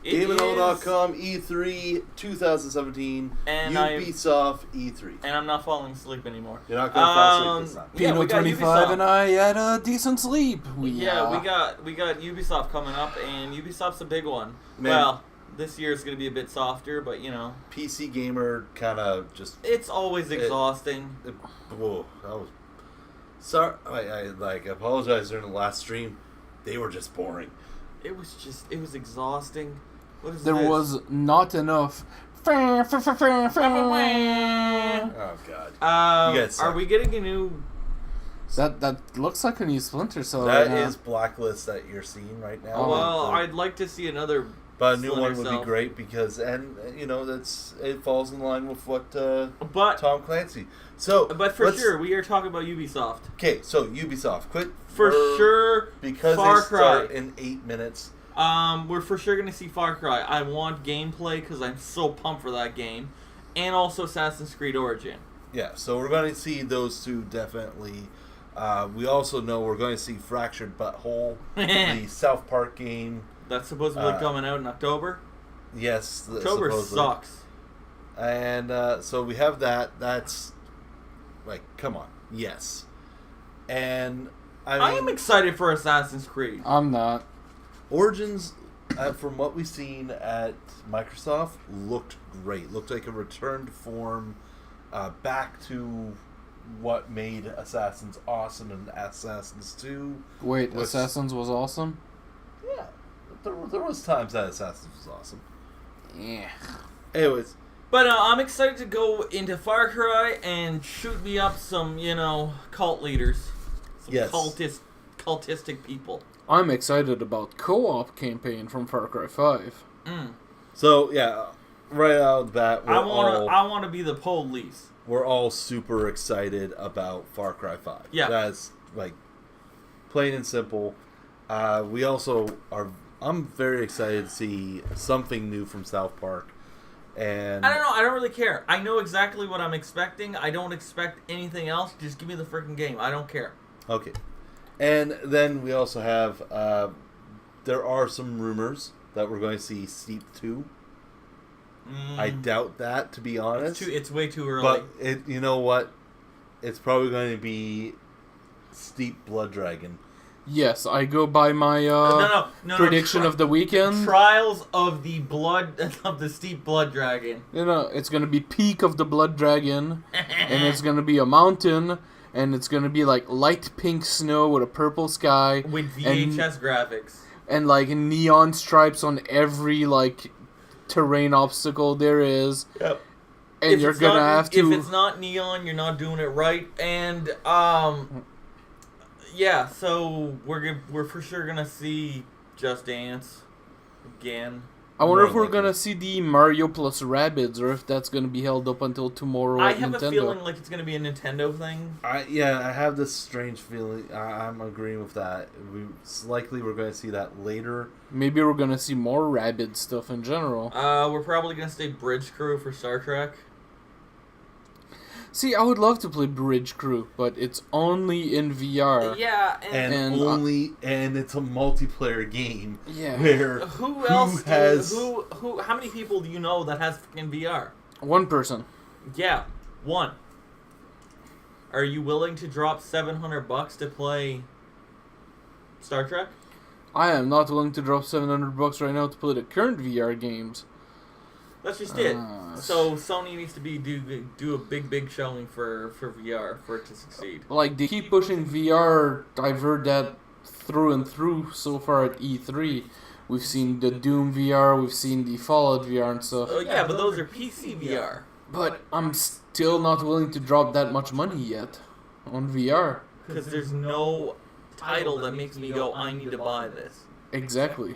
GameItAll.com E3 2017 And Ubisoft E3. And I'm not falling asleep anymore. You're not going to fall asleep this time. Yeah, Pino 25 and I had a decent sleep. We got Ubisoft coming up, and Ubisoft's a big one. Man. Well, this year is going to be a bit softer, but you know. PC gamer kind of just. It's always exhausting. Whoa, that was. Sorry, I apologize during the last stream. They were just boring. It was exhausting. What is There this? was not enough. Oh god. You guys suck. Are we getting a new? That looks like a new Splinter Cell. That right now. is Blacklist that you're seeing right now. Oh, Well, I'd like to see another. But a new Splinter one would Cell. be great because, and you know, it falls in line with what But Tom Clancy. So, but for sure, we are talking about Ubisoft. Okay, so Ubisoft, quick For sure, because Far they start Cry. in 8 minutes. We're for sure gonna see Far Cry. I want gameplay because I'm so pumped for that game, and also Assassin's Creed Origin. Yeah, so we're going to see those two definitely. We also know we're going to see Fractured Butthole, the South Park game. That's supposedly coming out in October. Yes, October supposedly. sucks. And so we have that. That's like, come on, yes. And I am excited for Assassin's Creed. I'm not. Origins, from what we've seen at Microsoft, looked great. Looked like a return to form, back to what made Assassins awesome and Assassins 2. Wait, Assassins was awesome? Yeah, there was times that Assassins was awesome. Yeah. Anyways. But I'm excited to go into Far Cry and shoot me up some, cult leaders. Some Yes. cultistic people. I'm excited about co-op campaign from Far Cry 5. So, yeah, right out of the bat, I want to be the police. we're all super excited about Far Cry 5. Yeah. That's, like, plain and simple. We also are... I'm very excited to see something new from South Park. And I don't know. I don't really care. I know exactly what I'm expecting. I don't expect anything else. Just give me the freaking game. I don't care. Okay. And then we also have... there are some rumors that we're going to see Steep 2. I doubt that, to be honest. It's way too early. But you know what? It's probably going to be Steep Blood Dragon. Yes, I go by my prediction of the weekend. Trials of the Steep Blood Dragon. It's going to be Peak of the Blood Dragon, and it's going to be a mountain, and it's going to be like light pink snow with a purple sky. With VHS graphics. And like neon stripes on every like terrain obstacle there is. Yep. And If you're it's going to not- have to... If it's not neon, you're not doing it right. And, yeah, so we're for sure going to see Just Dance again. I wonder More if we're likely. going to see the Mario plus Rabbids, or if that's going to be held up until tomorrow I at have Nintendo. a feeling like it's going to be a Nintendo thing. I have this strange feeling. I'm agreeing with that. It's likely we're going to see that later. Maybe we're going to see more Rabbids stuff in general. We're probably going to stay Bridge Crew for Star Trek. See, I would love to play Bridge Crew, but it's only in VR. Yeah, And it's a multiplayer game. Yeah. Where who else how many people do you know that has fucking VR? One person. Yeah, one. Are you willing to drop $700 to play Star Trek? I am not willing to drop $700 right now to play the current VR games. That's just it. So Sony needs to do a big showing for VR for it to succeed. Like, they keep pushing VR. I've heard that through and through so far at E3. We've seen the Doom VR, we've seen the Fallout VR and stuff. Oh yeah, but those are PC VR. But I'm still not willing to drop that much money yet on VR. Because there's no title that makes me go, I need to buy this. Exactly.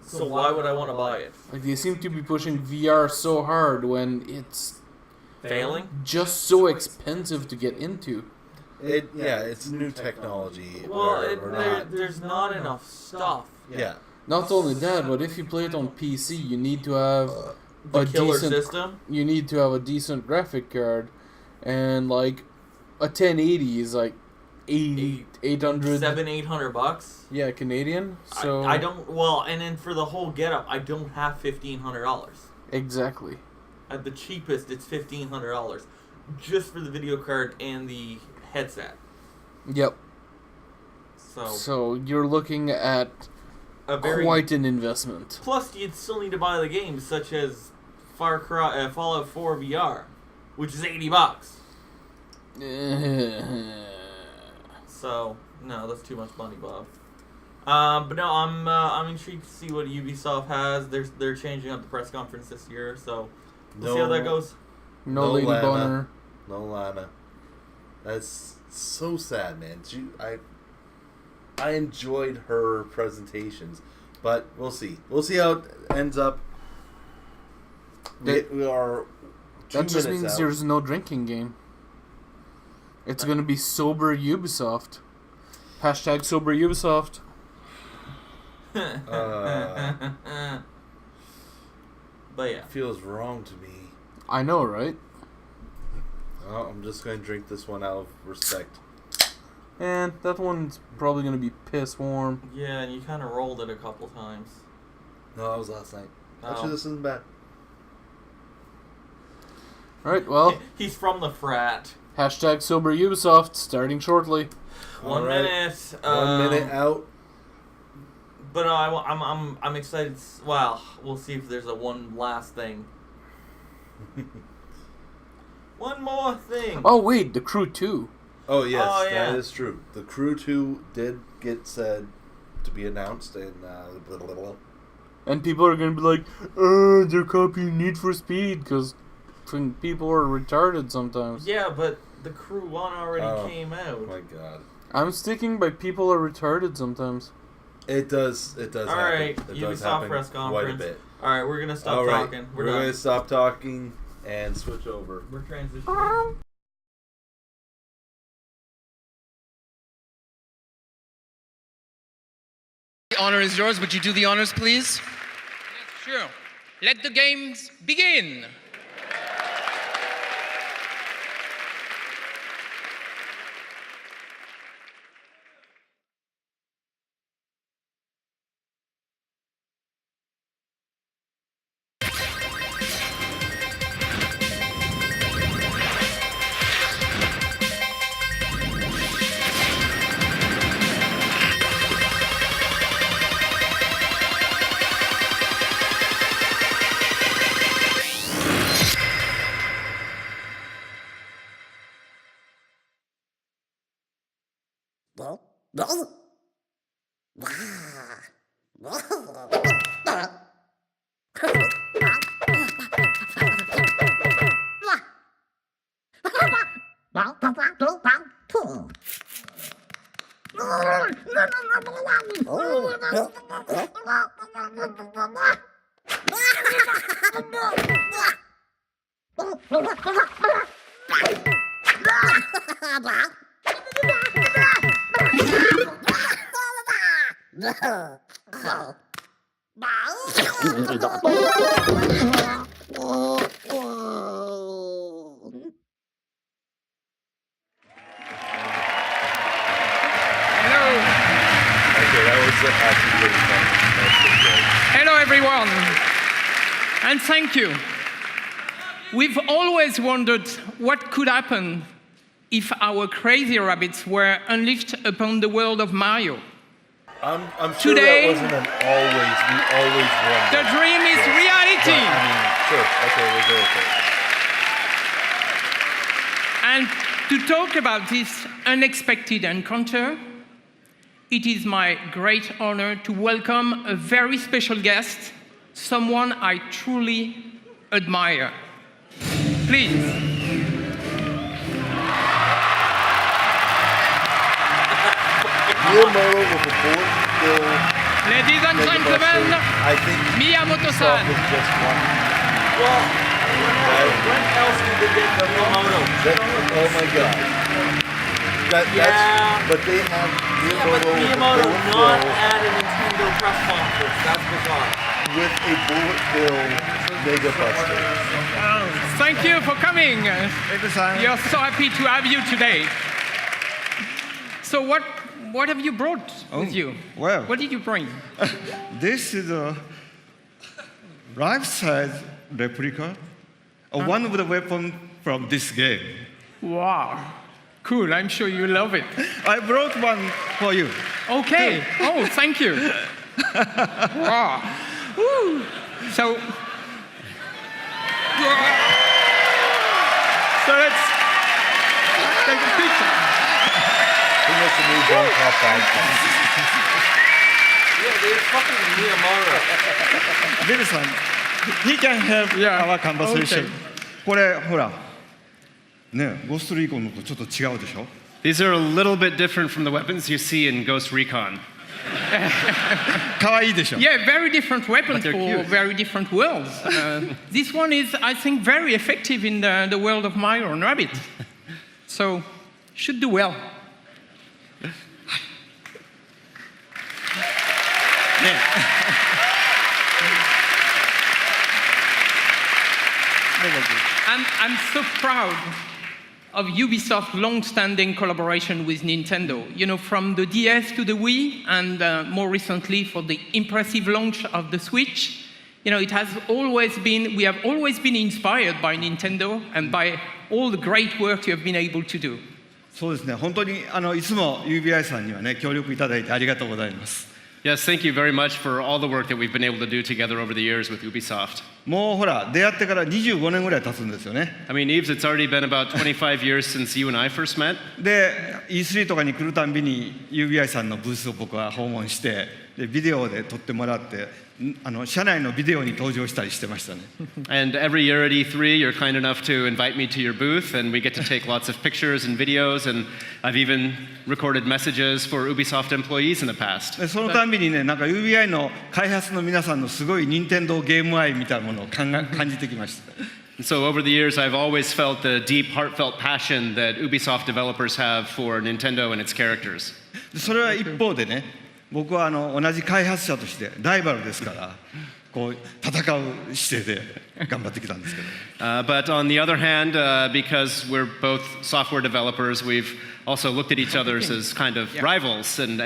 So why would I want to buy it? Like, they seem to be pushing VR so hard when it's Failing? just so expensive to get into. It's new technology. Well, we're not. there's not enough stuff. Yeah. Not only that, but if you play it on PC, you need to have The killer system? You need to have a decent graphic card, and like a 1080 is like 800. $700-800. Yeah, Canadian. So I don't. Well, and then for the whole getup, I don't have $1,500. exactly. At the cheapest, it's $1,500 just for the video card and the headset. Yep. So So you're looking at quite an investment. Plus, you'd still need to buy the games such as Fallout 4 VR, which is $80. So no, that's too much money, Bob. But no, I'm intrigued to see what Ubisoft has. They're changing up the press conference this year, so we'll see how that goes. No Lady Lana. Boner. No Lana. That's so sad, man. I enjoyed her presentations, but we'll see. We'll see how it ends up. We are 2 That just minutes means out. there's no drinking game. It's gonna be sober Ubisoft. Hashtag sober Ubisoft. But yeah. Feels wrong to me. I know, right? Oh, I'm just going to drink this one out of respect. And that one's probably gonna be piss warm. Yeah, and you kind of rolled it a couple times. No, that was last night. Oh. Actually, this isn't bad. Alright, well, He's from the frat. hashtag sober Ubisoft starting shortly. 1 Alright. minute. 1 minute out. But no, I'm excited. Well, we'll see if there's a one last thing. One more thing. Oh wait, The Crew 2. Oh, yes, Oh, yeah. that is true. The Crew 2 did get said to be announced in blah, blah, blah. And people are gonna be like, they're copying Need for Speed, because people are retarded sometimes. Yeah, but the Crew 1 already came Oh out. my god. I'm sticking by people are retarded sometimes. It does happen. Alright, It does Ubisoft happen press quite a conference. bit. Alright, we're gonna stop Alright, talking. we're We're going done. to stop talking and switch over. We're transitioning. The honor is yours. Would you do the honors, please? Yes, sure. Let the games begin. Okay, that was actually really fun. That's pretty good. Hello, everyone, and thank you. We've always wondered what could happen if our crazy rabbits were unleashed upon the world of Mario. I'm sure Today- that wasn't an always. We always wondered. The dream is Yes. reality. But, I mean, sure. Okay, we'll go with it. And to talk about this unexpected encounter, it is my great honor to welcome a very special guest, someone I truly admire. Please. Miyamoto with a bullet bill. Ladies and gentlemen, I think Miyamoto-san. Ubisoft was just one. Well, when else did they get the Miyamoto? Oh my god. Yeah. That's, but they have Yeah, but Miyamoto, Miyamoto with a not bullet at a Nintendo press conference. That's bizarre. bill, with a bullet bill Mega Buster. Thank you for coming. We are so happy to have you today. So what have you brought with you? Well, What did you bring? this is a life-size replica of one of the weapons from this game. Wow. Cool. I'm sure you love it. I brought one for you. Okay. Oh, thank you. Wow. Woo. So let's take a picture. He must have moved on top five. Yeah, dude, fucking Miyamura. ビルさん、he can help Yeah. our conversation. Okay. これほら、ね、ゴーストリーコンのとちょっと違うでしょ。 These are a little bit different from the weapons you see in Ghost Recon. 可愛いでしょ。 Yeah, very different weapons But they're for cute. very different worlds. This one is, I think, very effective in the world of Mario and Rabbit. So, should do well. ね。 I'm so proud of Ubisoft's long-standing collaboration with Nintendo. You know, from the DS to the Wii, and more recently for the impressive launch of the Switch. You know, it has always been, we have always been inspired by Nintendo and by all the great work you have been able to do. そうですね。本当にいつも UBI さんにはね協力いただいてありがとうございます。 Yes, thank you very much for all the work that we've been able to do together over the years with Ubisoft. もうほら出会ってから25年ぐらい経つんですよね。 I mean, Eves, it's already been about 25 years since you and I first met. で E3 とかに来るたんびに UBI さんのブースを僕は訪問してでビデオで撮ってもらって社内のビデオに登場したりしてましたね。 And every year at E3, you're kind enough to invite me to your booth, and we get to take lots of pictures and videos, and I've even recorded messages for Ubisoft employees in the past. でそのたんびにねなんか UBI の開発の皆さんのすごい任天堂ゲーム愛みたいなものを感じてきました。 And so over the years, I've always felt the deep, heartfelt passion that Ubisoft developers have for Nintendo and its characters. でそれは一方でね僕は同じ開発者としてライバルですからこう戦う姿勢で頑張ってきたんですけど。But on the other hand, because we're both software developers, we've also looked at each other as kind of rivals and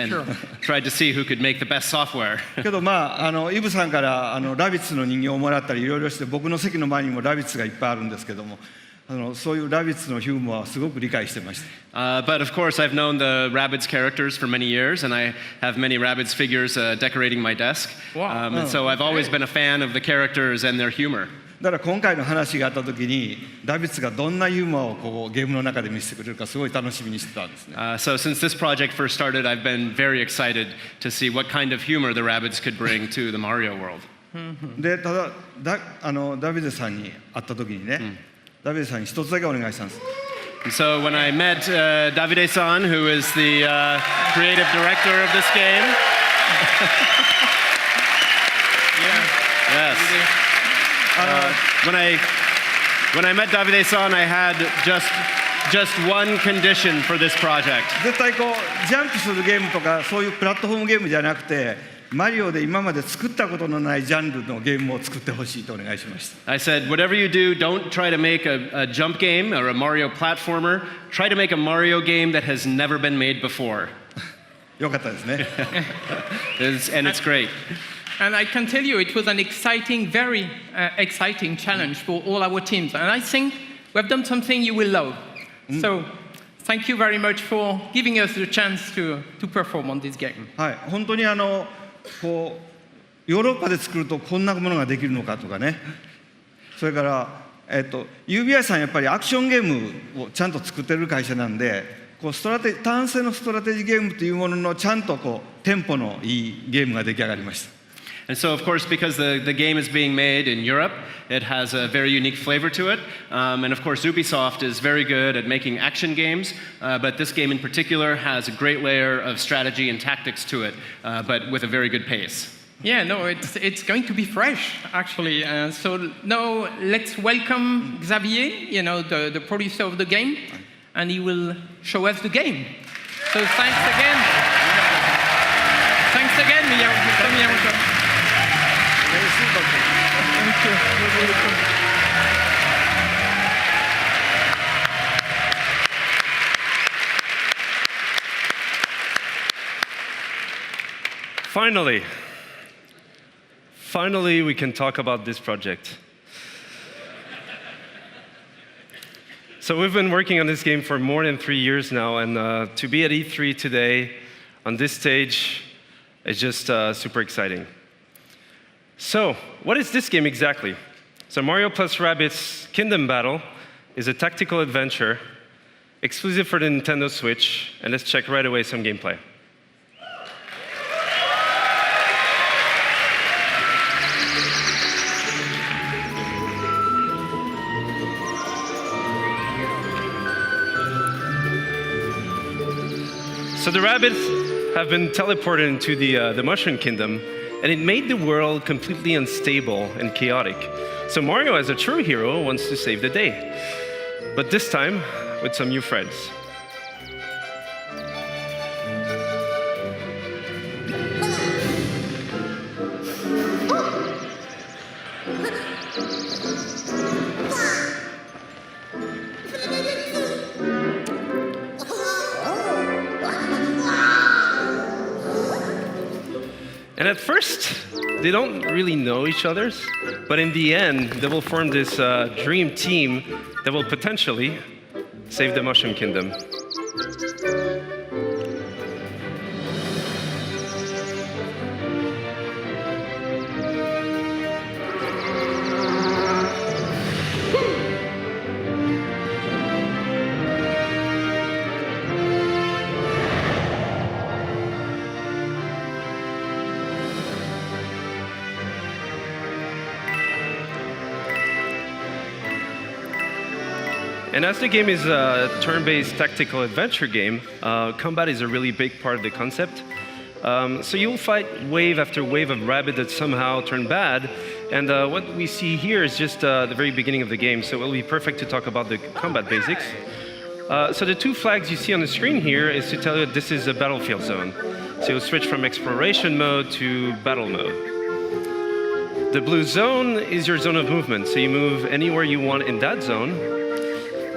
tried to see who could make the best software. けどまあイブさんからラビッツの人形をもらったりいろいろして僕の席の前にもラビッツがいっぱいあるんですけどもそういうラビッツのヒューモアはすごく理解してました。But of course, I've known the Rabbids characters for many years, and I have many Rabbids figures decorating my desk. Wow. And so I've always been a fan of the characters and their humor. だから今回の話があった時にラビッツがどんなユーモアをこうゲームの中で見せてくれるかすごい楽しみにしてたんですね。So since this project first started, I've been very excited to see what kind of humor the Rabbids could bring to the Mario world. でただダビデさんに会った時にね、ダビデさんに一つだけお願いしたんです。 And so when I met Davide-san, who is the creative director of this game, yes. When I met Davide-san, I had just one condition for this project. 絶対こうジャンプするゲームとかそういうプラットフォームゲームじゃなくてマリオで今まで作ったことのないジャンルのゲームを作ってほしいとお願いしました。 I said, whatever you do, don't try to make a jump game or a Mario platformer. Try to make a Mario game that has never been made before. よかったですね。 And it's great. And I can tell you it was an exciting, very exciting challenge for all our teams. And I think we've done something you will love. So thank you very much for giving us the chance to perform on this game. はい、本当にこうヨーロッパで作るとこんなものができるのかとかね。それからUBI さんやっぱりアクションゲームをちゃんと作ってる会社なんで、こう単性のストラテジーゲームというもののちゃんとこうテンポのいいゲームが出来上がりました。 And so, of course, because the game is being made in Europe, it has a very unique flavor to it. And of course, Ubisoft is very good at making action games, but this game in particular has a great layer of strategy and tactics to it, but with a very good pace. Yeah, no, it's going to be fresh, actually. So now let's welcome Xavier, you know, the producer of the game, and he will show us the game. So thanks again. Thanks again, Miyamoto. Thank you. You're welcome. Finally, we can talk about this project. So we've been working on this game for more than 3 years now, and to be at E3 today on this stage is just super exciting. So, what is this game exactly? So Mario plus Rabbids Kingdom Battle is a tactical adventure exclusive for the Nintendo Switch, and let's check right away some gameplay. So the rabbits have been teleported into the Mushroom Kingdom, and it made the world completely unstable and chaotic. So Mario, as a true hero, wants to save the day, but this time with some new friends. And at first, they don't really know each other, but in the end, they will form this dream team that will potentially save the Mushroom Kingdom. And as the game is a turn-based tactical adventure game, combat is a really big part of the concept. So you'll fight wave after wave of rabbit that somehow turn bad, and what we see here is just the very beginning of the game, so it will be perfect to talk about the combat basics. So the two flags you see on the screen here is to tell you that this is a battlefield zone. So you'll switch from exploration mode to battle mode. The blue zone is your zone of movement, so you move anywhere you want in that zone.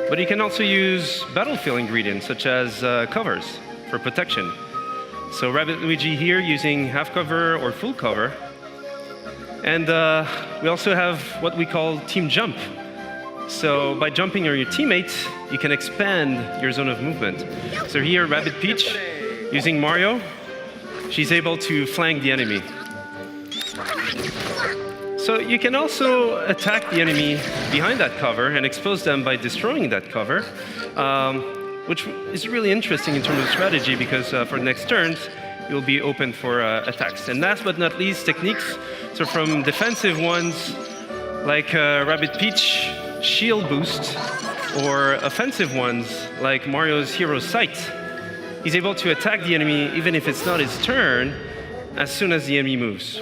But you can also use battlefield ingredients, such as covers for protection. So Rabbid Luigi here using half cover or full cover. And we also have what we call team jump. So by jumping on your teammates, you can expand your zone of movement. So here, Rabbid Peach, using Mario, she's able to flank the enemy. So you can also attack the enemy behind that cover and expose them by destroying that cover, which is really interesting in terms of strategy because for the next turns, you'll be open for attacks. And last but not least, techniques. So from defensive ones like Rabbid Peach shield boost, or offensive ones like Mario's Hero Sight. He's able to attack the enemy even if it's not his turn as soon as the enemy moves.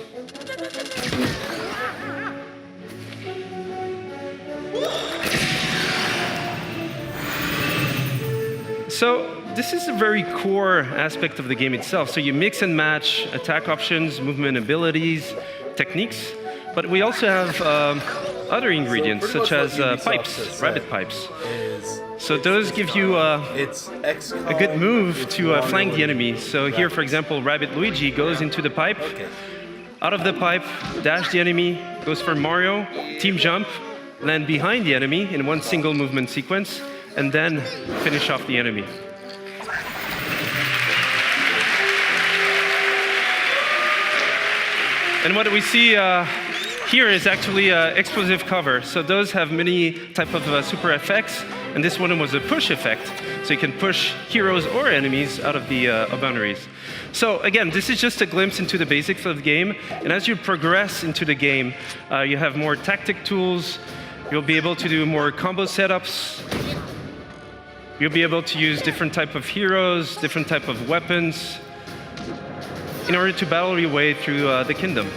So this is a very core aspect of the game itself. So you mix and match attack options, movement abilities, techniques, but we also have other ingredients such as pipes, rabbit pipes. So those give you a good move to flank the enemy. So here, for example, Rabbid Luigi goes into the pipe, out of the pipe, dash the enemy, goes for Mario, team jump, land behind the enemy in one single movement sequence, and then finish off the enemy. And what we see here is actually explosive cover. So those have many type of super effects, and this one was a push effect. So you can push heroes or enemies out of the boundaries. So again, this is just a glimpse into the basics of the game. And as you progress into the game, you have more tactic tools. You'll be able to do more combo setups. You'll be able to use different type of heroes, different type of weapons, in order to battle your way through the kingdom.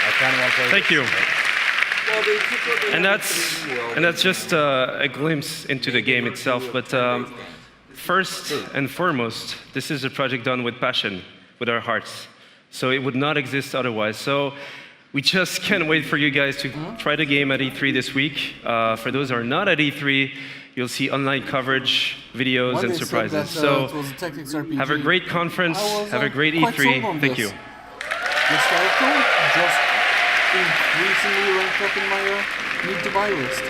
I kind of want to play. Thank you. Well, they took what they And had that's in the world and that's just a glimpse into the game itself. But first and foremost, this is a project done with passion, with our hearts. So it would not exist otherwise. So we just can't wait for you guys to try the game at E3 this week. For those who are not at E3, you'll see online coverage, videos, When and they said surprises. that, So it was a tactics RPG, have a great conference. I was, Have a great quite sold E3. on Thank this. you. This title just increasingly ranked up in my need to buy list.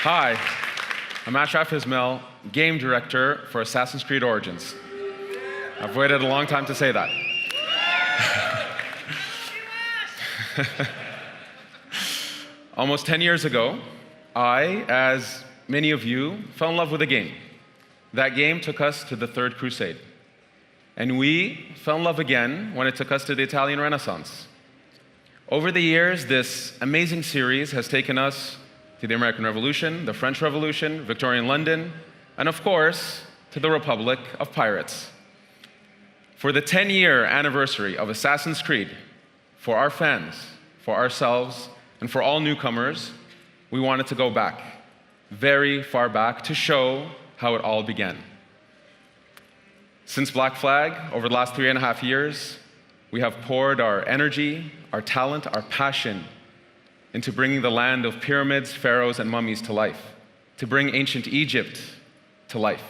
Hi, I'm Ashraf Ismail, game director for Assassin's Creed Origins. I've waited a long time to say that. Almost 10 years ago, I, as many of you, fell in love with a game. That game took us to the Third Crusade. And we fell in love again when it took us to the Italian Renaissance. Over the years, this amazing series has taken us to the American Revolution, the French Revolution, Victorian London, and of course, to the Republic of Pirates. For the 10-year anniversary of Assassin's Creed, for our fans, for ourselves, and for all newcomers, we wanted to go back, very far back, to show how it all began. Since Black Flag, over the last 3.5 years, we have poured our energy, our talent, our passion into bringing the land of pyramids, pharaohs, and mummies to life, to bring ancient Egypt to life.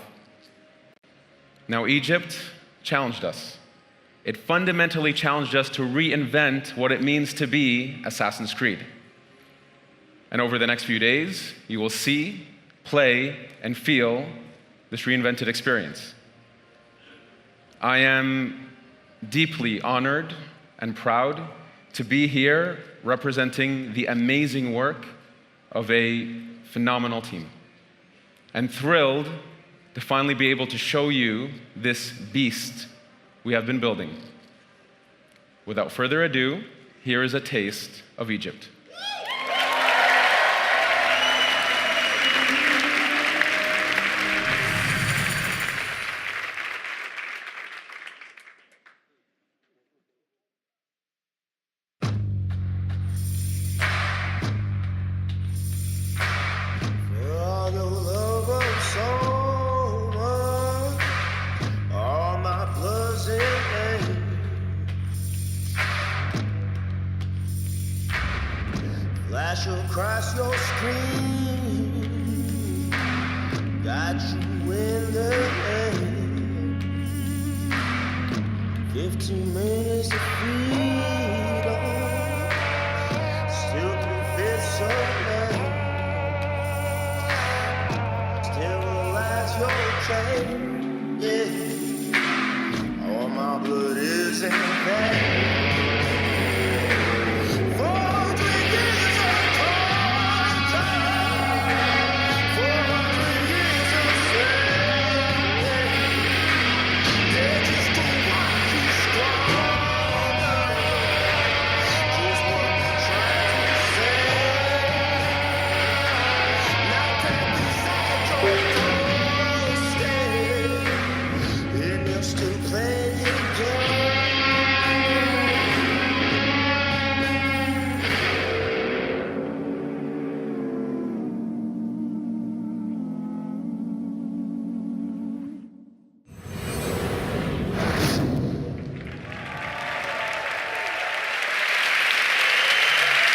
Now, Egypt challenged us. It fundamentally challenged us to reinvent what it means to be Assassin's Creed. And over the next few days, you will see, play, and feel this reinvented experience. I am deeply honored and proud to be here representing the amazing work of a phenomenal team, and thrilled to finally be able to show you this beast we have been building. Without further ado, here is a taste of Egypt. For all the lovers free. Got you in the air. 15 minutes of freedom. Still 3/5 so late. Still realize your train. Yeah. All my blood is in vain.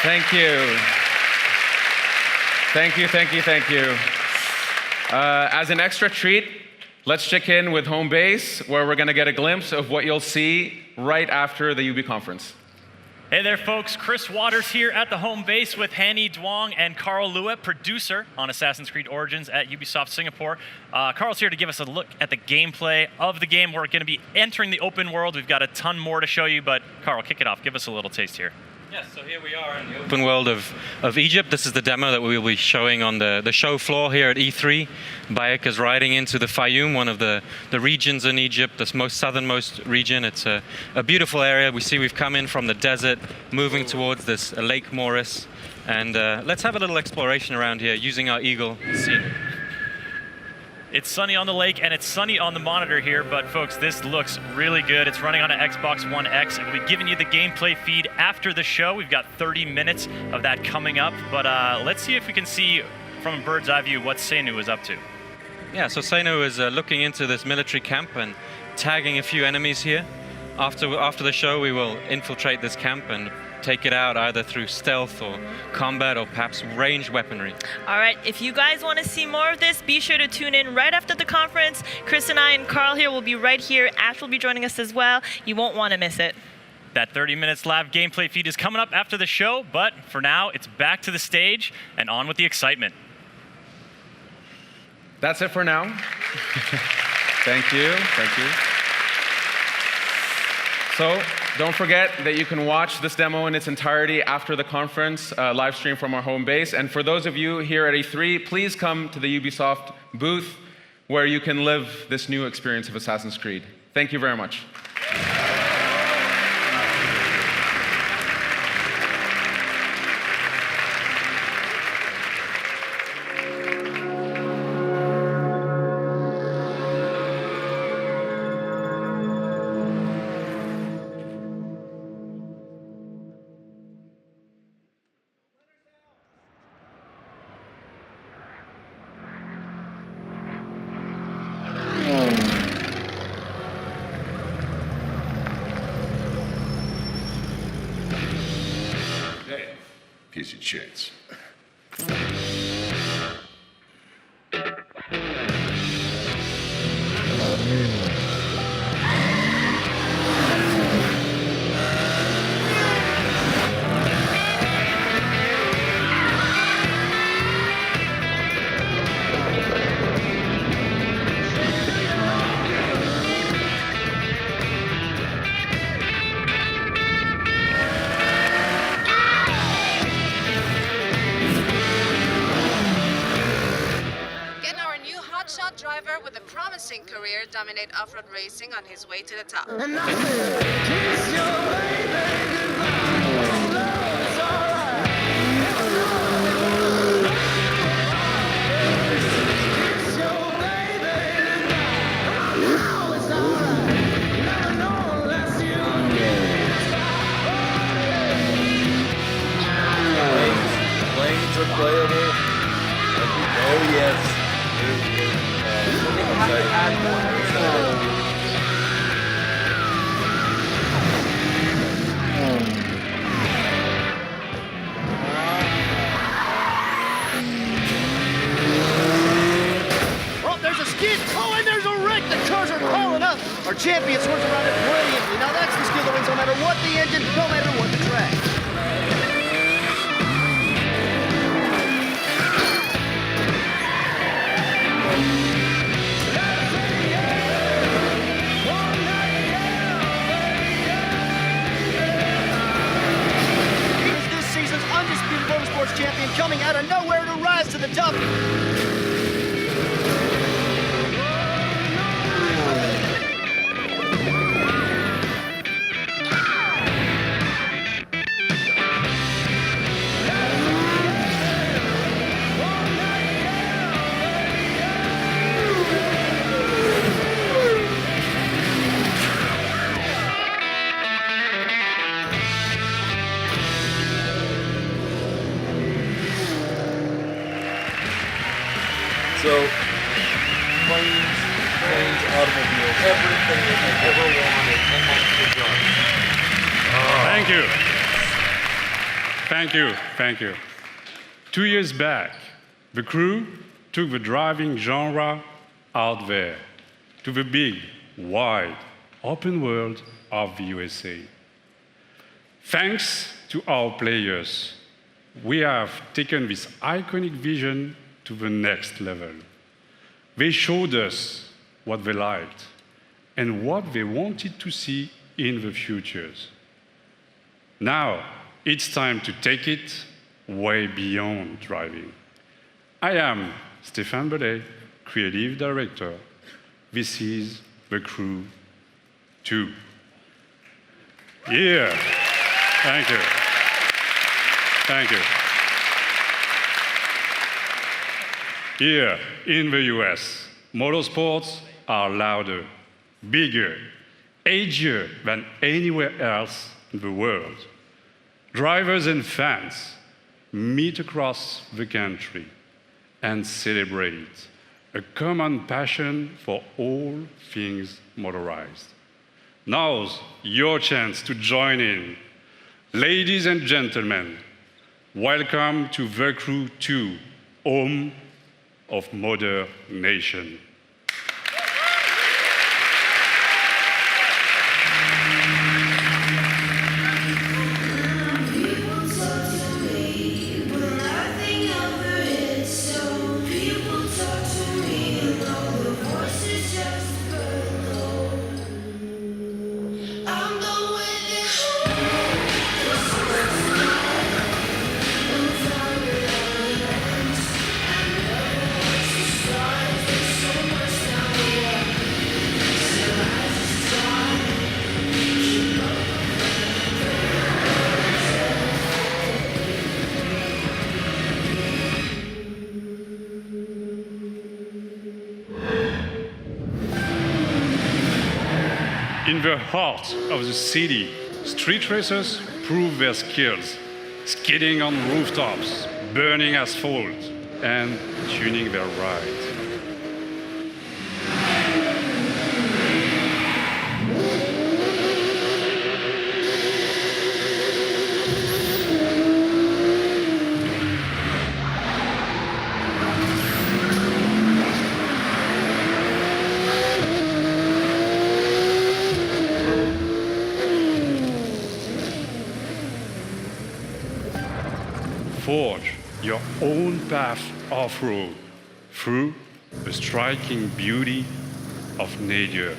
Thank you. Thank you, thank you, thank you. As an extra treat, let's check in with home base, where we're going to get a glimpse of what you'll see right after the UB conference. Hey there, folks. Chris Waters here at the home base with Hanny Duong and Carl Luet, producer on Assassin's Creed Origins at Ubisoft Singapore. Carl's here to give us a look at the gameplay of the game. We're going to be entering the open world. We've got a ton more to show you, but Carl, kick it off. Give us a little taste here. Yes, so here we are in the open world of Egypt. This is the demo that we will be showing on the show floor here at E3. Bayek is riding into the Fayum, one of the regions in Egypt, the most southernmost region. It's a beautiful area. We see we've come in from the desert, moving towards this Lake Moris. And let's have a little exploration around here using our Eagle scene. It's sunny on the lake and it's sunny on the monitor here, but folks, this looks really good. It's running on an Xbox One X, and we'll be giving you the gameplay feed after the show. We've got 30 minutes of that coming up, but let's see if we can see from a bird's eye view what Seinu is up to. Yeah, so Seinu is looking into this military camp and tagging a few enemies here. After the show, we will infiltrate this camp and take it out either through stealth or combat or perhaps ranged weaponry. All right, if you guys want to see more of this, be sure to tune in right after the conference. Chris and I and Carl here will be right here. Ash will be joining us as well. You won't want to miss it. That 30 minutes live gameplay feed is coming up after the show, but for now, it's back to the stage and on with the excitement. That's it for now. Thank you, thank you. So don't forget that you can watch this demo in its entirety after the conference, live stream from our home base. And for those of you here at E3, please come to the Ubisoft booth where you can live this new experience of Assassin's Creed. Thank you very much. Here's your chance. Driver with a promising career dominate off-road racing on his way to the top. Planes are playable. Oh yes. skid. Oh, and there's a wreck. The cars are piling up. Our champion swerves around it brilliantly. Now that's the skill that wins no matter what the engine, no matter what the track. Undisputed motorsports champion coming out of nowhere to rise to the top. So, planes, trains, automobiles, everything that you ever wanted and wanted to drive. Thank you. 2 years back, the crew took the driving genre out there to the big, wide, open world of the USA. Thanks to our players, we have taken this iconic vision to the next level. They showed us what they liked and what they wanted to see in the futures. Now, it's time to take it way beyond driving. I am Stéphane Bellet, Creative Director. This is The Crew 2. Yeah, thank you. Here in the US, motorsports are louder, bigger, edgier than anywhere else in the world. Drivers and fans meet across the country and celebrate a common passion for all things motorized. Now's your chance to join in. Ladies and gentlemen, welcome to The Crew 2, home of Modern Nation. In the heart of the city, street racers prove their skills, skidding on rooftops, burning asphalt, and tuning their rides. Forge your own path off-road through the striking beauty of nature.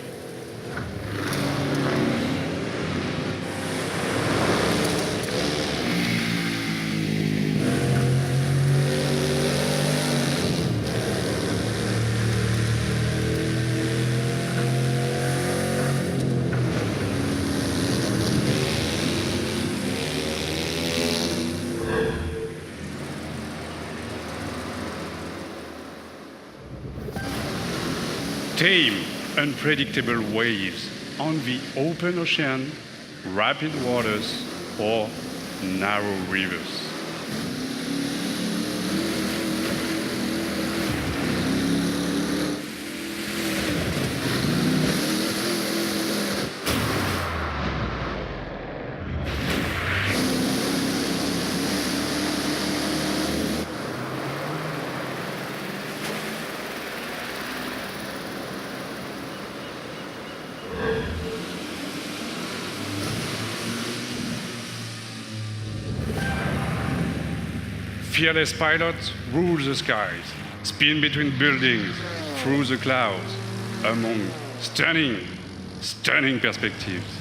Tame, unpredictable waves on the open ocean, rapid waters, or narrow rivers. fearless pilot rules the skies, spin between buildings, through the clouds, among stunning perspectives.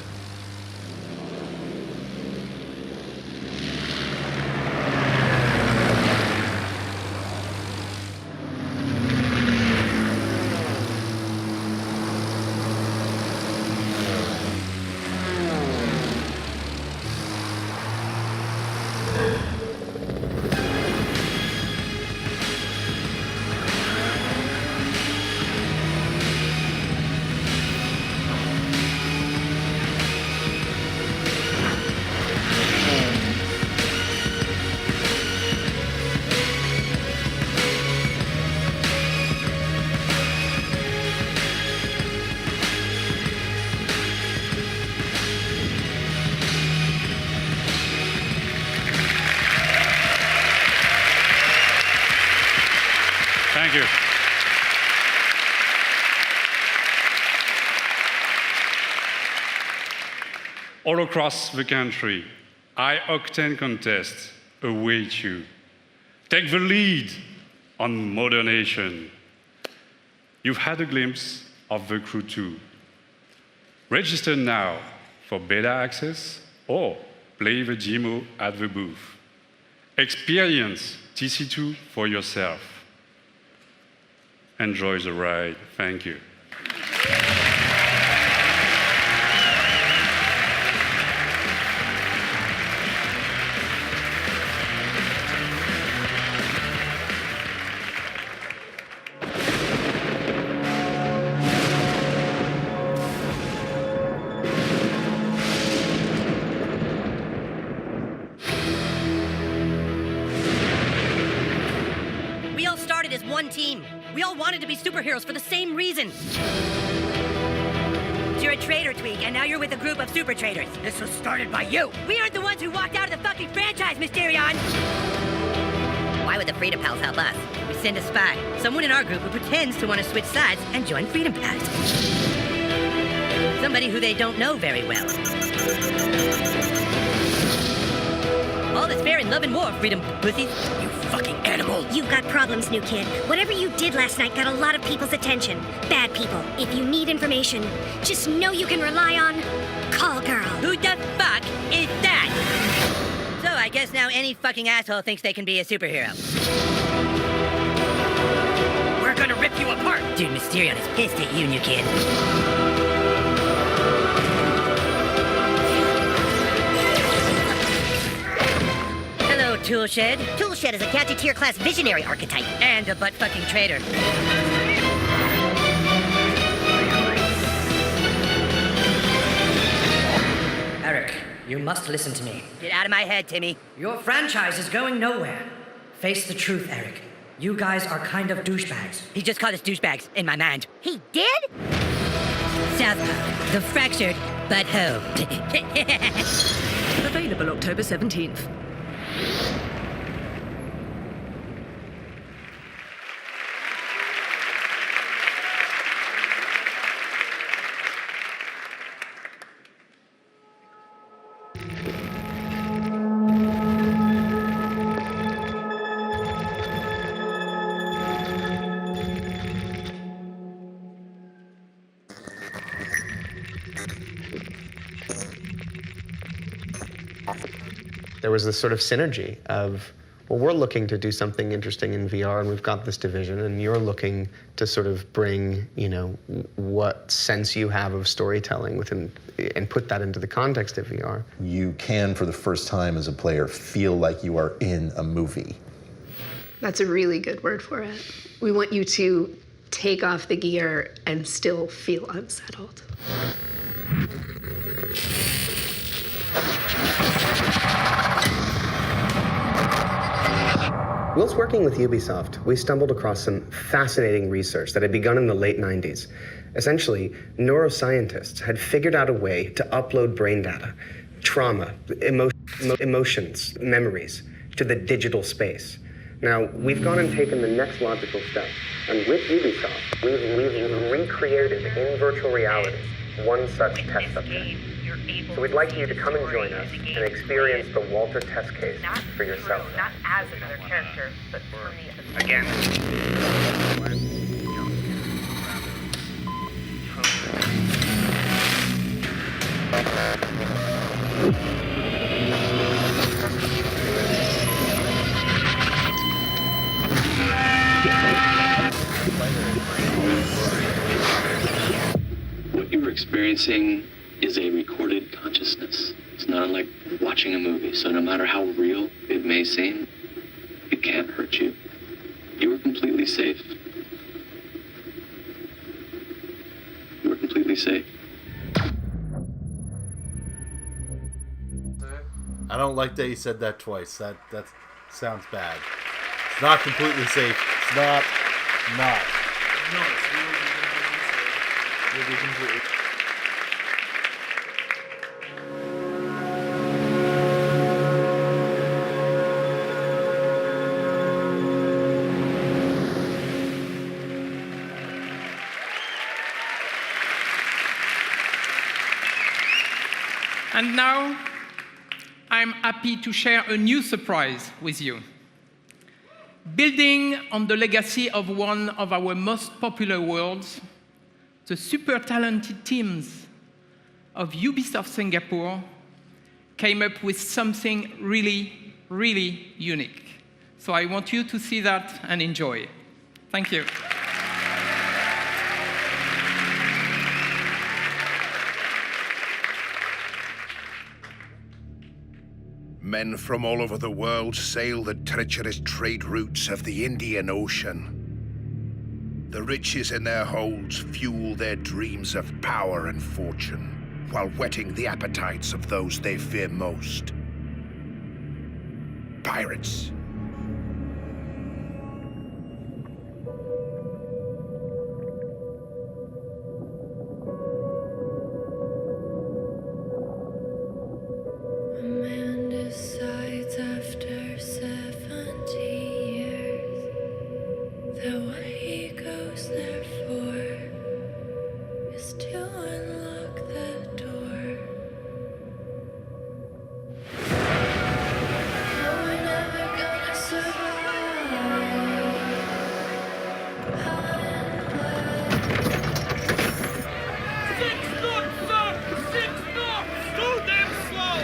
Thank you. All across the country, high-octane contests await you. Take the lead on modernation. You've had a glimpse of the Crew 2. Register now for beta access or play the demo at the booth. Experience TC2 for yourself. Enjoy the ride. Thank you. We all started as one team. We all wanted to be superheroes for the same reason. You're a traitor, Tweak, and now you're with a group of super traitors. This was started by you. We aren't the ones who walked out of the fucking franchise, Mysterion. Why would the Freedom Pals help us? We send a spy, someone in our group who pretends to want to switch sides and join Freedom Pals. Somebody who they don't know very well. All that's fair in love and war, Freedom Pussies. You fucking animal. You've got problems, new kid. Whatever you did last night got a lot of people's attention. Bad people. If you need information, just know you can rely on Call Girl. Who the fuck is that? So I guess now any fucking asshole thinks they can be a superhero. We're gonna rip you apart. Dude, Mysterion is pissed at you, new kid. Hello, Toolshed. Toolshed is a Gadgeteer class visionary archetype. And a butt-fucking traitor. Eric, you must listen to me. Get out of my head, Timmy. Your franchise is going nowhere. Face the truth, Eric. You guys are kind of douchebags. He just called us douchebags in my mind. He did? Southpaw, the fractured but whole. Available October 17th. There was this sort of synergy of, well, we're looking to do something interesting in VR, and we've got this division, and you're looking to sort of bring, you know, what sense you have of storytelling within, and put that into the context of VR. You can, for the first time as a player, feel like you are in a movie. That's a really good word for it. We want you to take off the gear and still feel unsettled. Whilst working with Ubisoft, we stumbled across some fascinating research that had begun in the late 90s. Essentially, neuroscientists had figured out a way to upload brain data, trauma, emotions, memories, to the digital space. Now, we've gone and taken the next logical step, and with Ubisoft, we've recreated in virtual reality one such test subject. So we'd like you to come and join us and experience the Walter test case for yourself. Not as another character, but for me as Again. What you're experiencing is a recorded consciousness. It's not unlike watching a movie, so no matter how real it may seem, it can't hurt you. You are completely safe. You are completely safe. I don't like that you said that twice. That sounds bad. It's not completely safe. It's not. No, it's really completely. And now, I'm happy to share a new surprise with you. Building on the legacy of one of our most popular worlds, the super talented teams of Ubisoft Singapore came up with something really, really unique. So I want you to see that and enjoy. Thank you. Men from all over the world sail the treacherous trade routes of the Indian Ocean. The riches in their holds fuel their dreams of power and fortune, while whetting the appetites of those they fear most. Pirates. Decides after 70 years that what he goes there for is to unlock the door. No, we're never gonna survive. Six knots, sir! 6 knots! So damn slow!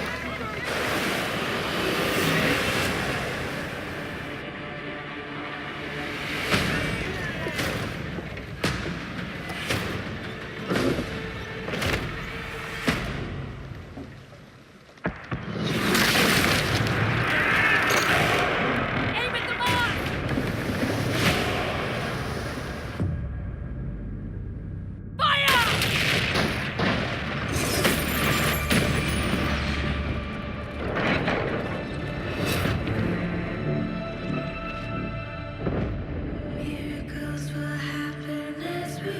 Miracles will happen as we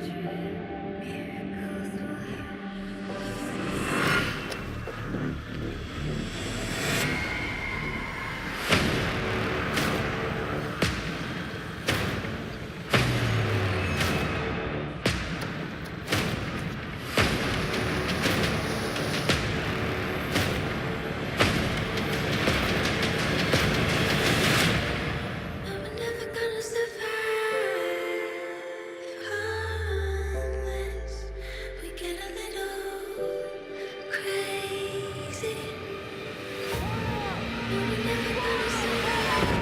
dream. Miracles will never gonna survive unless we get a little crazy. No, we're never gonna survive.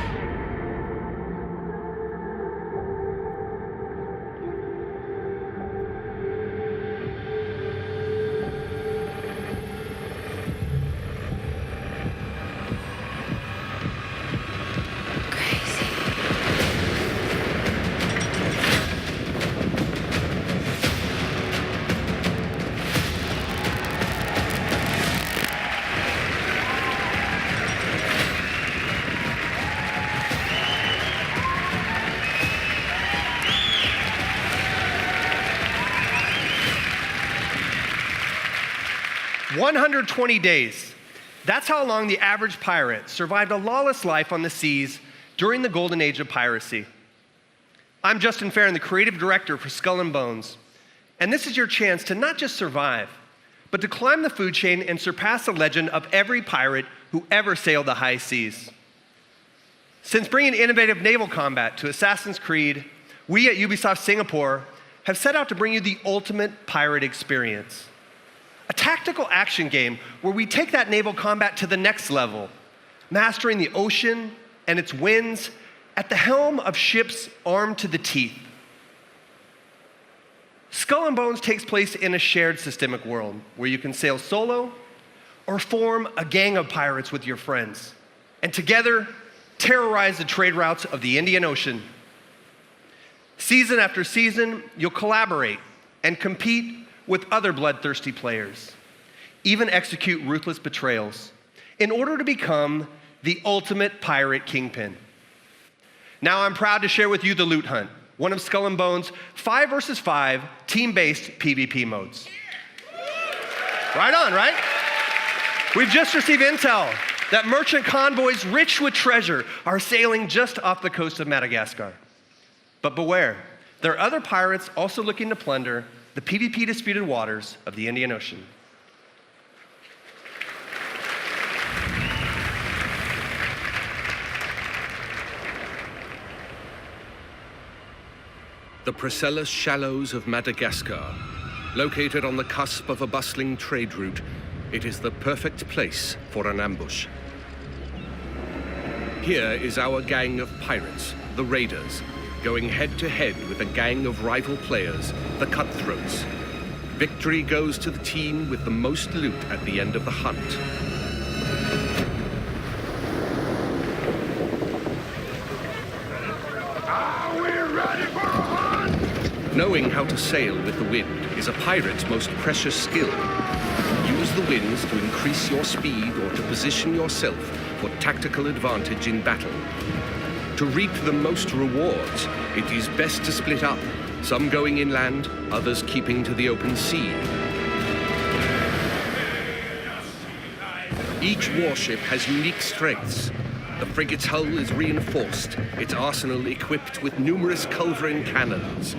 – 120 days. That's how long the average pirate survived a lawless life on the seas during the golden age of piracy. I'm Justin Farron, the creative director for Skull and Bones, And this is your chance to not just survive, but to climb the food chain and surpass the legend of every pirate who ever sailed the high seas. Since bringing innovative naval combat to Assassin's Creed, we at Ubisoft Singapore have set out to bring you the ultimate pirate experience. A tactical action game where we take that naval combat to the next level, mastering the ocean and its winds at the helm of ships armed to the teeth. Skull and Bones takes place in a shared systemic world where you can sail solo or form a gang of pirates with your friends, and together terrorize the trade routes of the Indian Ocean. Season after season, you'll collaborate and compete with other bloodthirsty players, even execute ruthless betrayals in order to become the ultimate pirate kingpin. Now I'm proud to share with you the Loot Hunt, one of Skull and Bones' 5 versus 5 team-based PvP modes. Right on, right? We've just received intel that merchant convoys rich with treasure are sailing just off the coast of Madagascar. But beware, there are other pirates also looking to plunder the PvP disputed waters of the Indian Ocean. The Priscilla Shallows of Madagascar. Located on the cusp of a bustling trade route, it is the perfect place for an ambush. Here is our gang of pirates, the Raiders, going head-to-head with a gang of rival players, the Cutthroats. Victory goes to the team with the most loot at the end of the hunt. Are we ready for a hunt? Knowing how to sail with the wind is a pirate's most precious skill. Use the winds to increase your speed or to position yourself for tactical advantage in battle. To reap the most rewards, it is best to split up, some going inland, others keeping to the open sea. Each warship has unique strengths. The frigate's hull is reinforced, its arsenal equipped with numerous culverin cannons.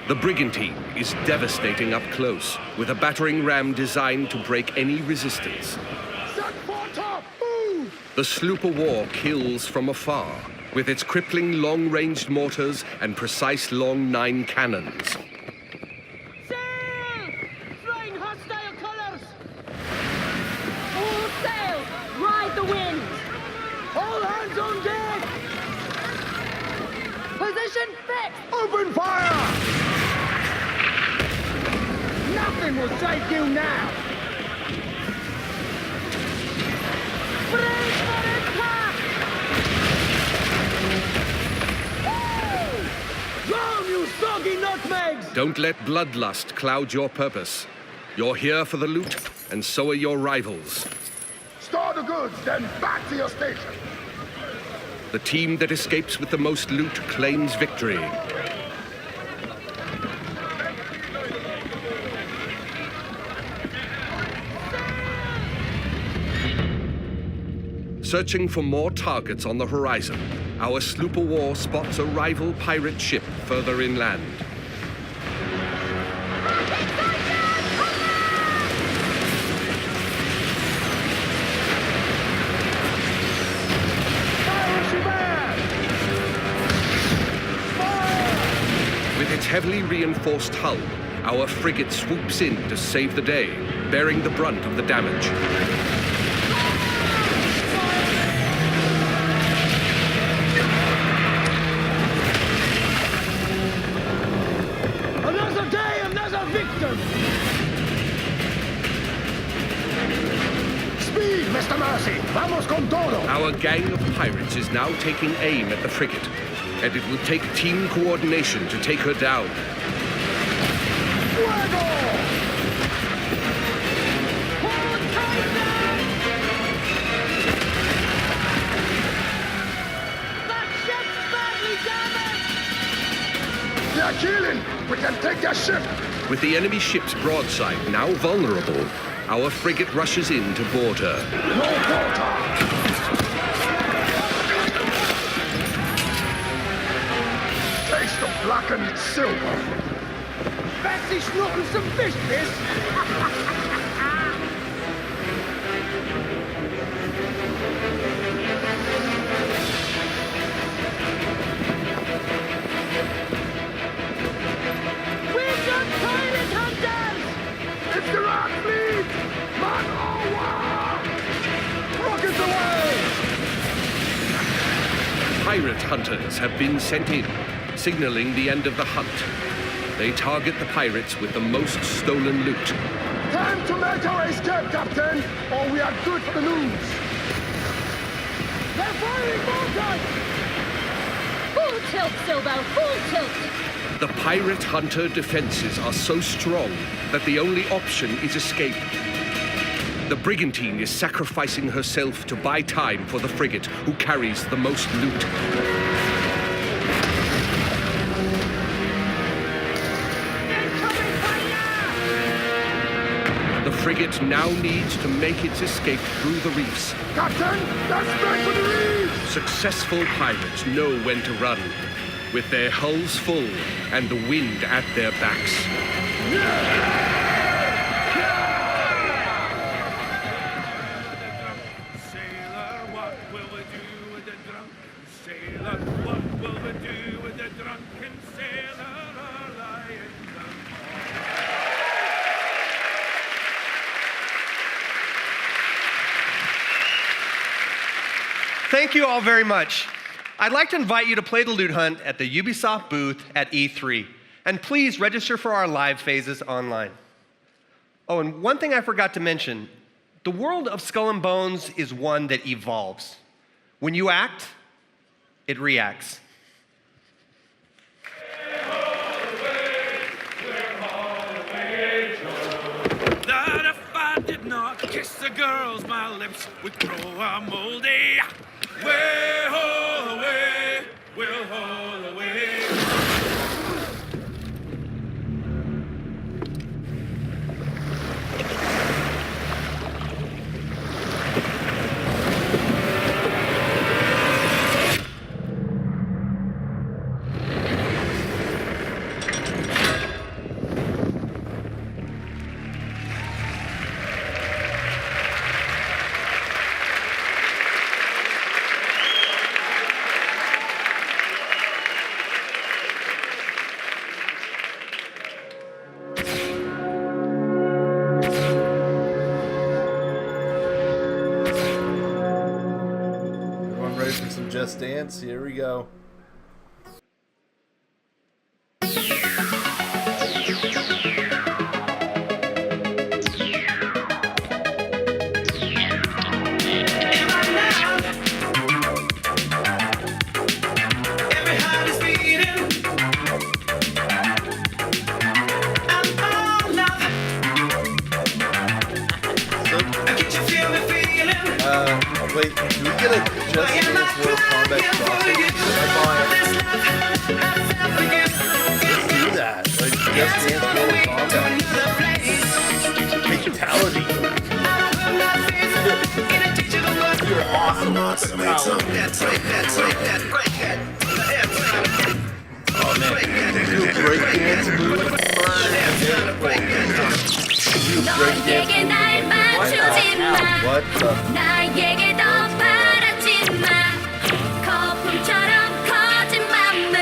The brigantine is devastating up close, with a battering ram designed to break any resistance. The sloop of war kills from afar, with its crippling long-ranged mortars and precise long 9 cannons. Sail! Flying hostile colors! Full sail! Ride the wind! All hands on deck! Position fixed! Open fire! Nothing will save you now! Brace for impact! Drown, you soggy nutmegs! Don't let bloodlust cloud your purpose. You're here for the loot, and so are your rivals. Store the goods, then back to your station. The team that escapes with the most loot claims victory. Searching for more targets on the horizon, our sloop of war spots a rival pirate ship further inland. With its heavily reinforced hull, our frigate swoops in to save the day, bearing the brunt of the damage. Another day, another victim! Speed, Mr. Mercy! Vamos con todo! Our gang of pirates is now taking aim at the frigate, and it will take team coordination to take her down. They're killing! We can take their ship! With the enemy ship's broadside now vulnerable, our frigate rushes in to board her. No water! Taste of blackened silver! Fancy snorkel some fish, miss? We've got pirate hunters! It's the rock fleet! Man au war! Rockets away! Pirate hunters have been sent in, signaling the end of the hunt. They target the pirates with the most stolen loot. Time to make our escape, Captain, or we are good for the news. They're firing mortars! Full tilt, Silbo, full tilt! The pirate hunter defenses are so strong that the only option is escape. The brigantine is sacrificing herself to buy time for the frigate, who carries the most loot. The frigate now needs to make its escape through the reefs. Captain, that's back for the reefs! Successful pirates know when to run, with their hulls full and the wind at their backs. Sailor, what will we do with the drunken sailor? What will we do with the drunken sailor lying down? Thank you all very much. I'd like to invite you to play the loot hunt at the Ubisoft booth at E3. And please register for our live phases online. Oh, and one thing I forgot to mention. The world of Skull and Bones is one that evolves. When you act, it reacts. That if I did not kiss the girls, my lips would grow a moldy. Way, ho, away, we'll haul away. Just Dance. Here we go. Wait, do we get a Just Dance World Combat Crossing? Let's do that. Like, Just Dance World Combat. Fatality. You're awesome. Oh, man. Do a breakdance move. What the? 나에게 더 바라지 마. 거품처럼 커진 맘을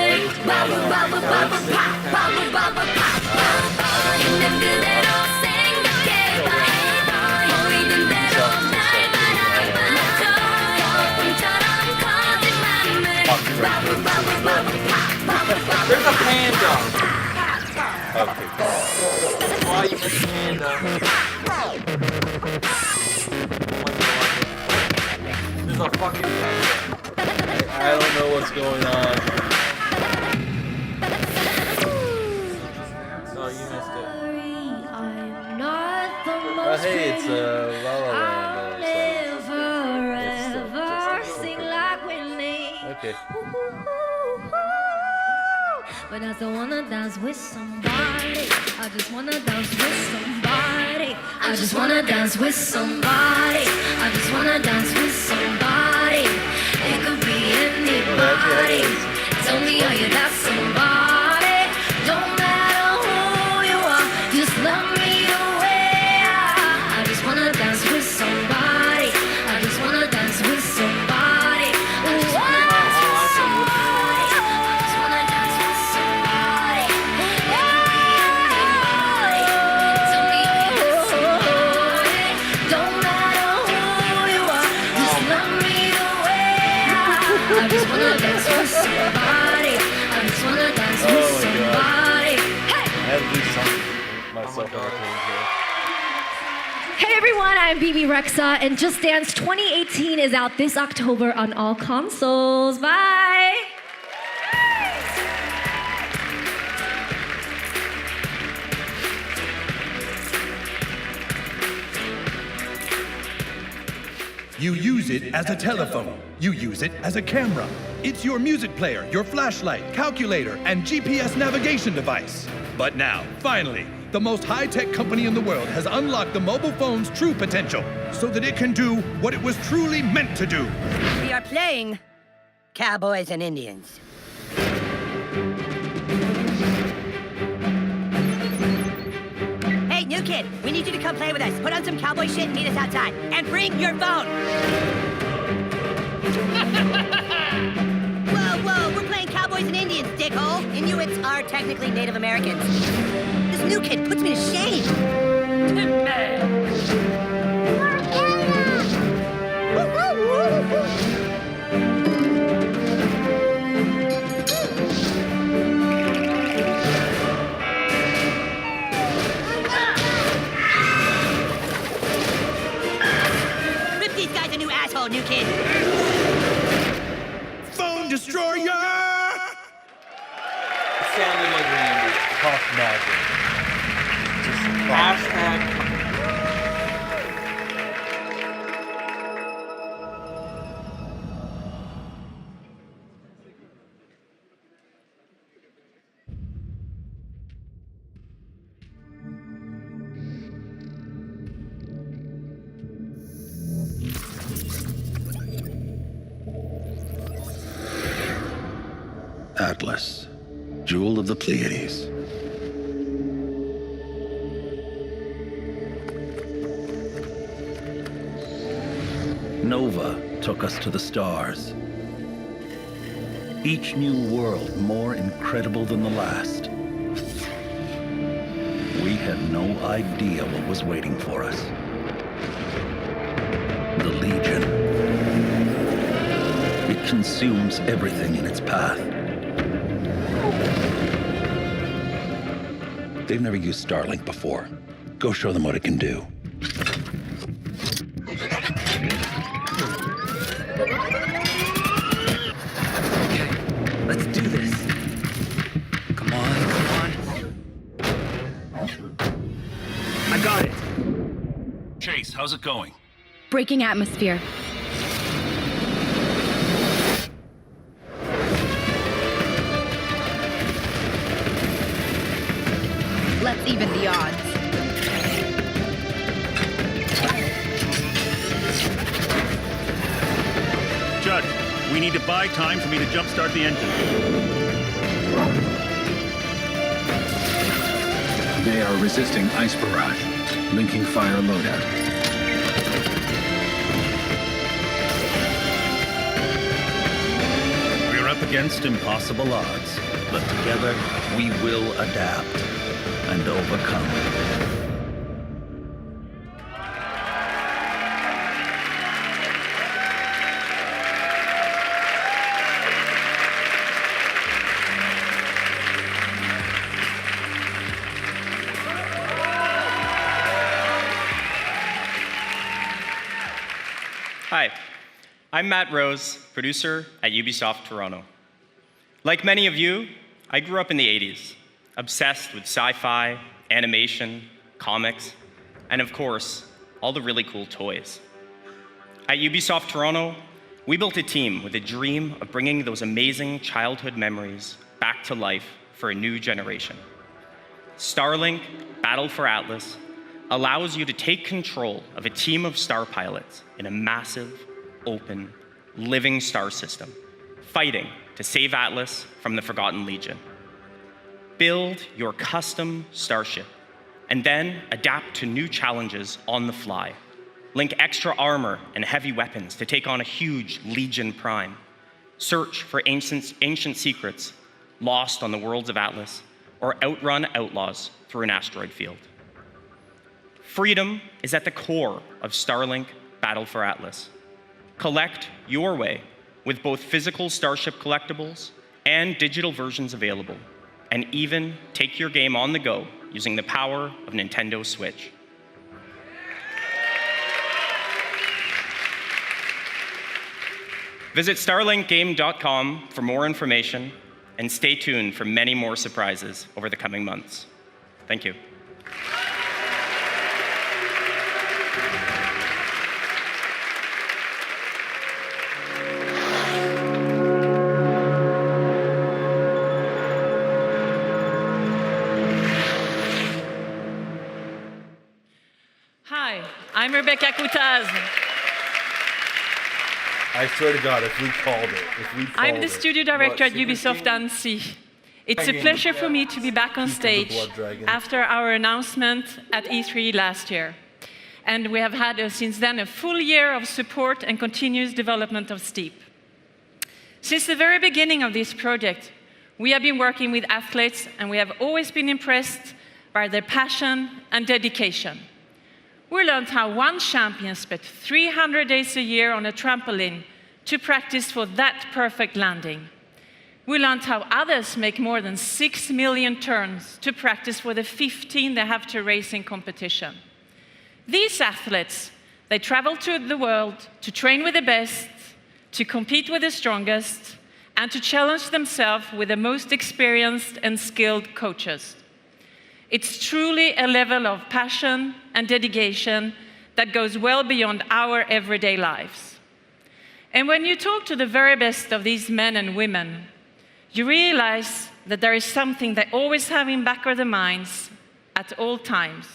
있는 그대로 생각해봐. 보이는 대로 날 바라봐줘. 거품처럼 커진 맘을 There's a panda. Okay. Why you missed panda? There's a fucking panda. I don't know what's going on. Oh, you missed it. Hey, it's La La Land. Okay. But I still wanna dance with somebody. I just wanna dance with somebody. I just wanna dance with somebody. I just wanna dance with somebody. It could be anybody. Tell me, are you that somebody? Don't matter who you myself out of turn here. Hey everyone, I'm BB Rexa, and Just Dance 2018 is out this October on all consoles. Bye! You use it as a telephone. You use it as a camera. It's your music player, your flashlight, calculator, and GPS navigation device. But now, finally, the most high-tech company in the world has unlocked the mobile phone's true potential so that it can do what it was truly meant to do. We are playing Cowboys and Indians. Hey, new kid, we need you to come play with us. Put on some cowboy shit and meet us outside. And bring your phone. Whoa, we're playing Cowboys and Indians, dickhole. Inuits are technically Native Americans. This new kid puts me to shame. Rip these guys a new asshole, new kid. Phone destroyer! Sounded like Randy. Talk magic. Hashtag. Atlas, jewel of the Pleiades. Nova took us to the stars. Each new world more incredible than the last. We had no idea what was waiting for us. The Legion. It consumes everything in its path. They've never used Starlink before. Go show them what it can do. Okay, let's do this. Come on. I got it. Chase, how's it going? Breaking atmosphere. Let's even the odds. Judd, we need to buy time for me to jumpstart the engine. They are resisting ice barrage. Linking fire loadout. We're up against impossible odds, but together we will adapt and overcome. Hi, I'm Matt Rose, producer at Ubisoft Toronto. Like many of you, I grew up in the 80s, obsessed with sci-fi, animation, comics, and of course, all the really cool toys. At Ubisoft Toronto, we built a team with a dream of bringing those amazing childhood memories back to life for a new generation. Starlink Battle for Atlas allows you to take control of a team of star pilots in a massive, open, living star system, fighting to save Atlas from the Forgotten Legion. Build your custom starship, and then adapt to new challenges on the fly. Link extra armor and heavy weapons to take on a huge Legion Prime. Search for ancient secrets lost on the worlds of Atlas, or outrun outlaws through an asteroid field. Freedom is at the core of Starlink Battle for Atlas. Collect your way with both physical Starship collectibles and digital versions available. and even take your game on the go using the power of Nintendo Switch. Visit starlinkgame.com for more information, and stay tuned for many more surprises over the coming months. Thank you. Hi, I'm Rebecca Kutaz. I swear to God, if we called it, I'm the studio director at Ubisoft Annecy. It's a pleasure for me to be back on stage after our announcement at E3 last year. And we have had since then a full year of support and continuous development of Steep. Since the very beginning of this project, we have been working with athletes, and we have always been impressed by their passion and dedication. We learned how one champion spent 300 days a year on a trampoline to practice for that perfect landing. We learned how others make more than 6 million turns to practice for the 15 they have to race in competition. These athletes, they travel to the world to train with the best, to compete with the strongest, and to challenge themselves with the most experienced and skilled coaches. It's truly a level of passion and dedication that goes well beyond our everyday lives. And when you talk to the very best of these men and women, you realize that there is something they always have in back of their minds at all times.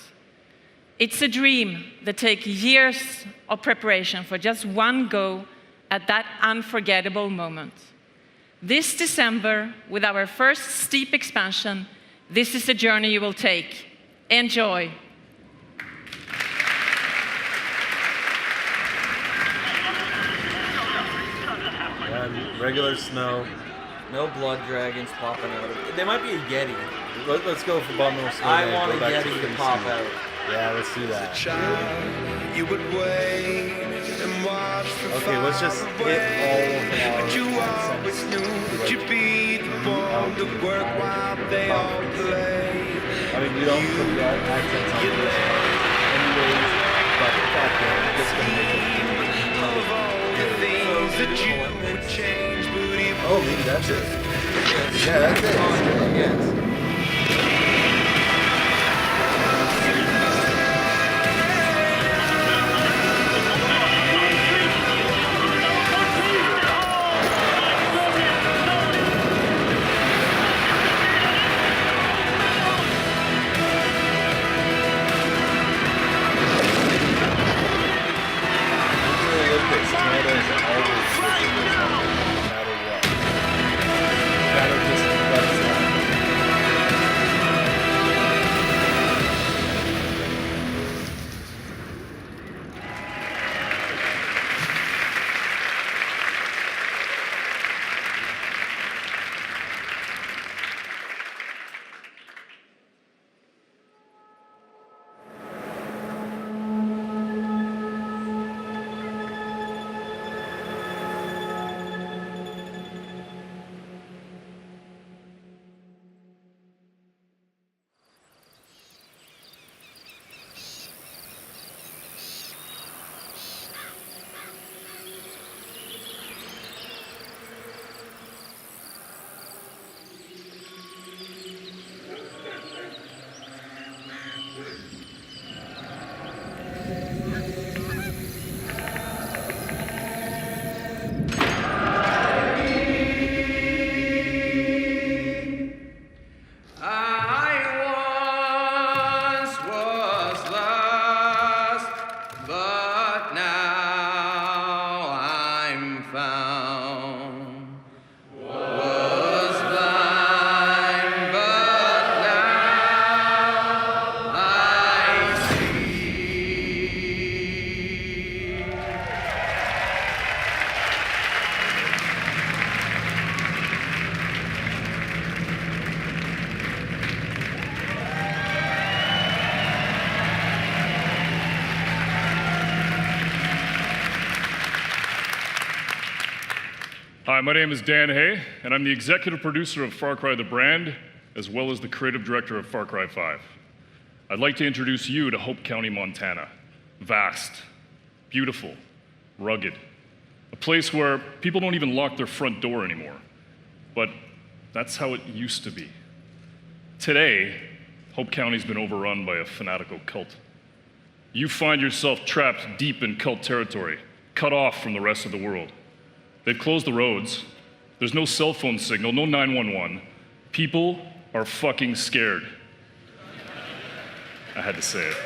It's a dream that takes years of preparation for just one go at that unforgettable moment. This December, with our first Steep expansion, this is a journey you will take. Enjoy. Regular snow. No blood dragons popping out of it. There might be a Yeti. Let's go for Abominable Snow. I want a Yeti to pop out. Yeah, let's do that. Okay, let's just hit all of our I mean, we don't put the accents on this anyways, but the fact that I'm just going to make it. Oh, maybe that's it. Yeah, that's it. Yes. Hi, my name is Dan Hay, and I'm the executive producer of Far Cry the Brand, as well as the creative director of Far Cry 5. I'd like to introduce you to Hope County, Montana. Vast, beautiful, rugged. A place where people don't even lock their front door anymore. But that's how it used to be. Today, Hope County's been overrun by a fanatical cult. You find yourself trapped deep in cult territory, cut off from the rest of the world. They've closed the roads. There's no cell phone signal, no 911. People are fucking scared. I had to say it.